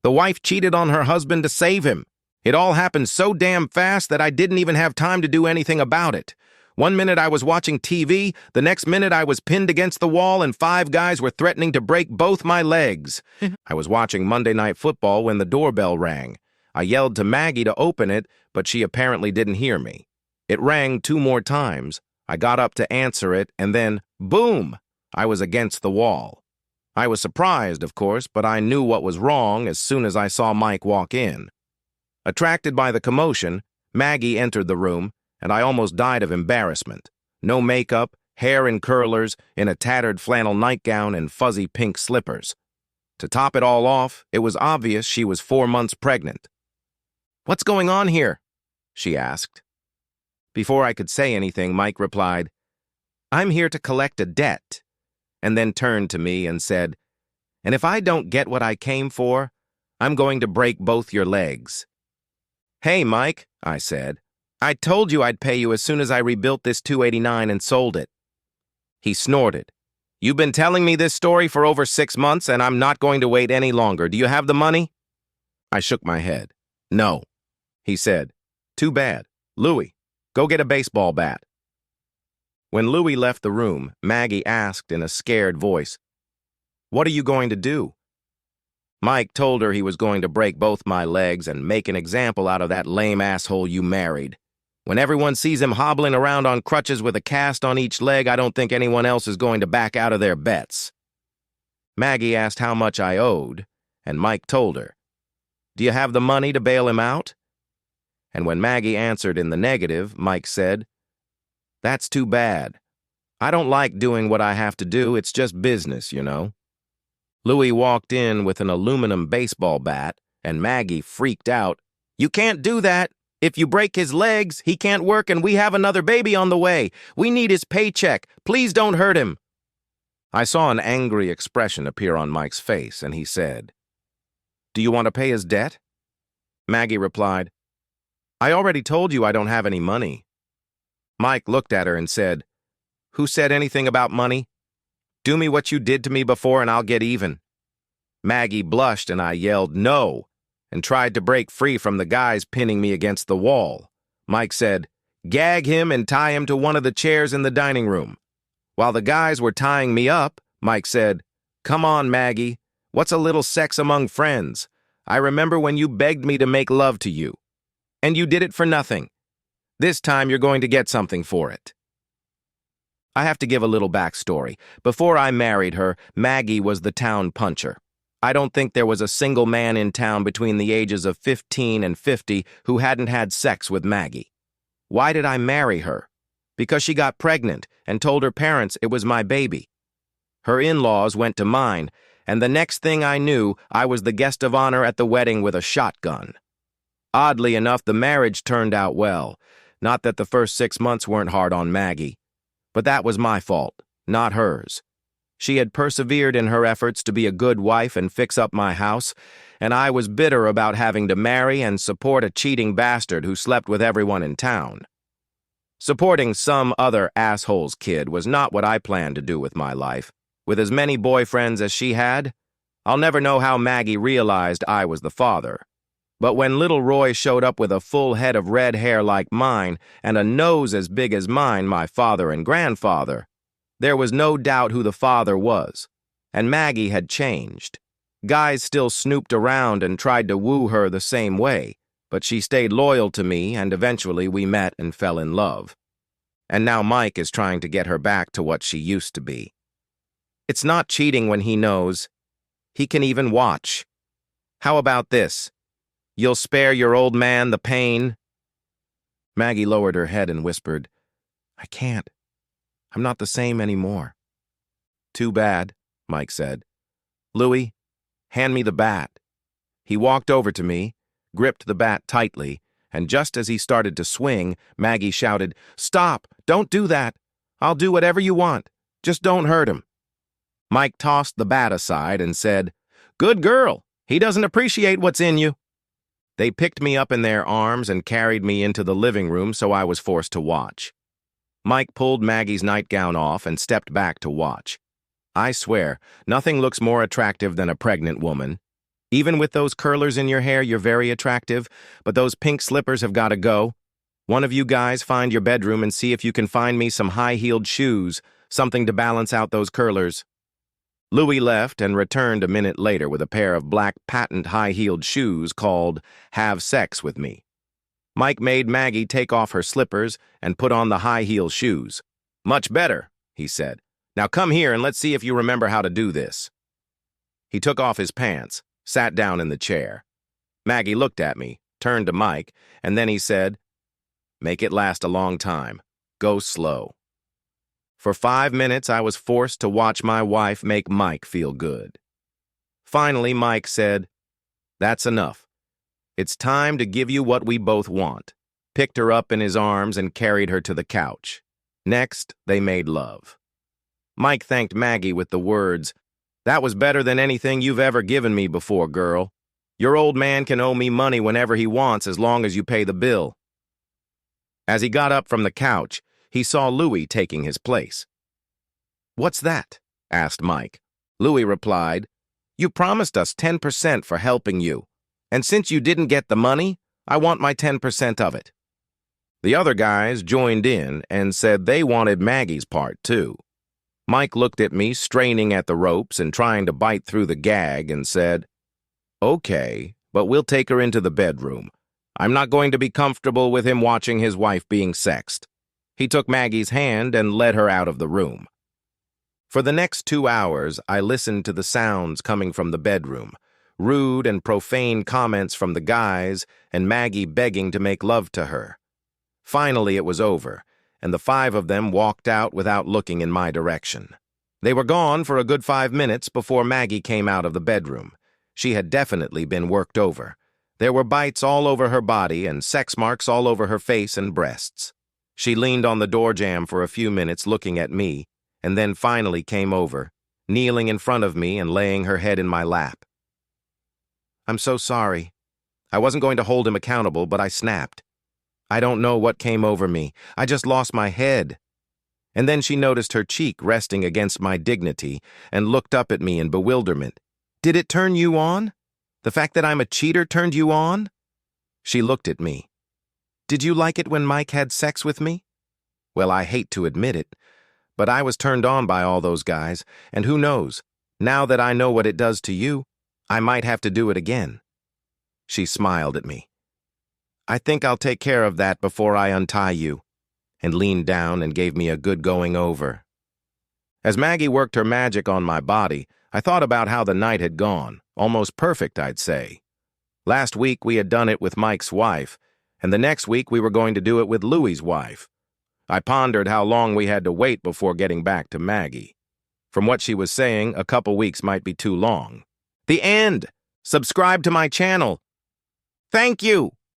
The wife cheated on her husband to save him. It all happened so damn fast that I didn't even have time to do anything about it. One minute I was watching TV, the next minute I was pinned against the wall and 5 guys were threatening to break both my legs. I was watching Monday Night Football when the doorbell rang. I yelled to Maggie to open it, but she apparently didn't hear me. It rang 2 more times. I got up to answer it, and then, boom, I was against the wall. I was surprised, of course, but I knew what was wrong as soon as I saw Mike walk in. Attracted by the commotion, Maggie entered the room, and I almost died of embarrassment. No makeup, hair in curlers, in a tattered flannel nightgown and fuzzy pink slippers. To top it all off, it was obvious she was 4 months pregnant. "What's going on here?" she asked. Before I could say anything, Mike replied, "I'm here to collect a debt," and then turned to me and said, "And if I don't get what I came for, I'm going to break both your legs." "Hey, Mike," I said, "I told you I'd pay you as soon as I rebuilt this 289 and sold it." He snorted. "You've been telling me this story for over 6 months, and I'm not going to wait any longer. Do you have the money?" I shook my head. "No." He said, "Too bad. Louie, go get a baseball bat." When Louie left the room, Maggie asked in a scared voice, "What are you going to do?" Mike told her he was going to break both my legs and make an example out of that lame asshole you married. When everyone sees him hobbling around on crutches with a cast on each leg, I don't think anyone else is going to back out of their bets. Maggie asked how much I owed, and Mike told her. "Do you have the money to bail him out?" And when Maggie answered in the negative, Mike said, "That's too bad. I don't like doing what I have to do. It's just business, you know." Louie walked in with an aluminum baseball bat, and Maggie freaked out. "You can't do that. If you break his legs, he can't work and we have another baby on the way. We need his paycheck. Please don't hurt him." I saw an angry expression appear on Mike's face, and he said, "Do you want to pay his debt?" Maggie replied, "I already told you I don't have any money." Mike looked at her and said, "Who said anything about money? Do me what you did to me before and I'll get even." Maggie blushed and I yelled, "No," and tried to break free from the guys pinning me against the wall. Mike said, "Gag him and tie him to one of the chairs in the dining room." While the guys were tying me up, Mike said, "Come on, Maggie. What's a little sex among friends? I remember when you begged me to make love to you. And you did it for nothing. This time you're going to get something for it." I have to give a little backstory. Before I married her, Maggie was the town puncher. I don't think there was a single man in town between the ages of 15 and 50 who hadn't had sex with Maggie. Why did I marry her? Because she got pregnant and told her parents it was my baby. Her in-laws went to mine, and the next thing I knew, I was the guest of honor at the wedding with a shotgun. Oddly enough, the marriage turned out well. Not that the first 6 months weren't hard on Maggie. But that was my fault, not hers. She had persevered in her efforts to be a good wife and fix up my house, and I was bitter about having to marry and support a cheating bastard who slept with everyone in town. Supporting some other asshole's kid was not what I planned to do with my life. With as many boyfriends as she had, I'll never know how Maggie realized I was the father. But when little Roy showed up with a full head of red hair like mine and a nose as big as mine, my father and grandfather, there was no doubt who the father was. And Maggie had changed. Guys still snooped around and tried to woo her the same way, but she stayed loyal to me and eventually we met and fell in love. And now Mike is trying to get her back to what she used to be. It's not cheating when he knows. He can even watch. How about this? You'll spare your old man the pain? Maggie lowered her head and whispered, "I can't. I'm not the same anymore." "Too bad," Mike said. "Louie, hand me the bat." He walked over to me, gripped the bat tightly, and just as he started to swing, Maggie shouted, "Stop! Don't do that! I'll do whatever you want. Just don't hurt him." Mike tossed the bat aside and said, "Good girl. He doesn't appreciate what's in you." They picked me up in their arms and carried me into the living room, so I was forced to watch. Mike pulled Maggie's nightgown off and stepped back to watch. I swear, nothing looks more attractive than a pregnant woman. Even with those curlers in your hair, you're very attractive, but those pink slippers have got to go. One of you guys find your bedroom and see if you can find me some high-heeled shoes, something to balance out those curlers." Louis left and returned a minute later with a pair of black patent high-heeled shoes called "Have Sex With Me." Mike made Maggie take off her slippers and put on the high-heel shoes. "Much better," he said. "Now come here and let's see if you remember how to do this." He took off his pants, sat down in the chair. Maggie looked at me, turned to Mike, and then he said, "Make it last a long time. Go slow." For 5 minutes, I was forced to watch my wife make Mike feel good. Finally, Mike said, "That's enough. It's time to give you what we both want," picked her up in his arms and carried her to the couch. Next, they made love. Mike thanked Maggie with the words, "That was better than anything you've ever given me before, girl. Your old man can owe me money whenever he wants as long as you pay the bill." As he got up from the couch, he saw Louis taking his place. "What's that?" asked Mike. Louis replied, "You promised us 10% for helping you, and since you didn't get the money, I want my 10% of it." The other guys joined in and said they wanted Maggie's part too. Mike looked at me, straining at the ropes and trying to bite through the gag, and said, "Okay, but we'll take her into the bedroom. I'm not going to be comfortable with him watching his wife being sexed." He took Maggie's hand and led her out of the room. For the next 2 hours, I listened to the sounds coming from the bedroom, rude and profane comments from the guys, and Maggie begging to make love to her. Finally, it was over, and the 5 of them walked out without looking in my direction. They were gone for a good 5 minutes before Maggie came out of the bedroom. She had definitely been worked over. There were bites all over her body and sex marks all over her face and breasts. She leaned on the door jamb for a few minutes looking at me, and then finally came over, kneeling in front of me and laying her head in my lap. "I'm so sorry. I wasn't going to hold him accountable, but I snapped. I don't know what came over me. I just lost my head." And then she noticed her cheek resting against my dignity and looked up at me in bewilderment. "Did it turn you on? The fact that I'm a cheater turned you on?" She looked at me. "Did you like it when Mike had sex with me?" Well, I hate to admit it, but I was turned on by all those guys, and who knows, now that I know what it does to you, I might have to do it again. She smiled at me. "I think I'll take care of that before I untie you," and leaned down and gave me a good going over. As Maggie worked her magic on my body, I thought about how the night had gone, almost perfect, I'd say. Last week we had done it with Mike's wife, and the next week we were going to do it with Louis's wife. I pondered how long we had to wait before getting back to Maggie. From what she was saying, a couple weeks might be too long. The end! Subscribe to my channel. Thank you!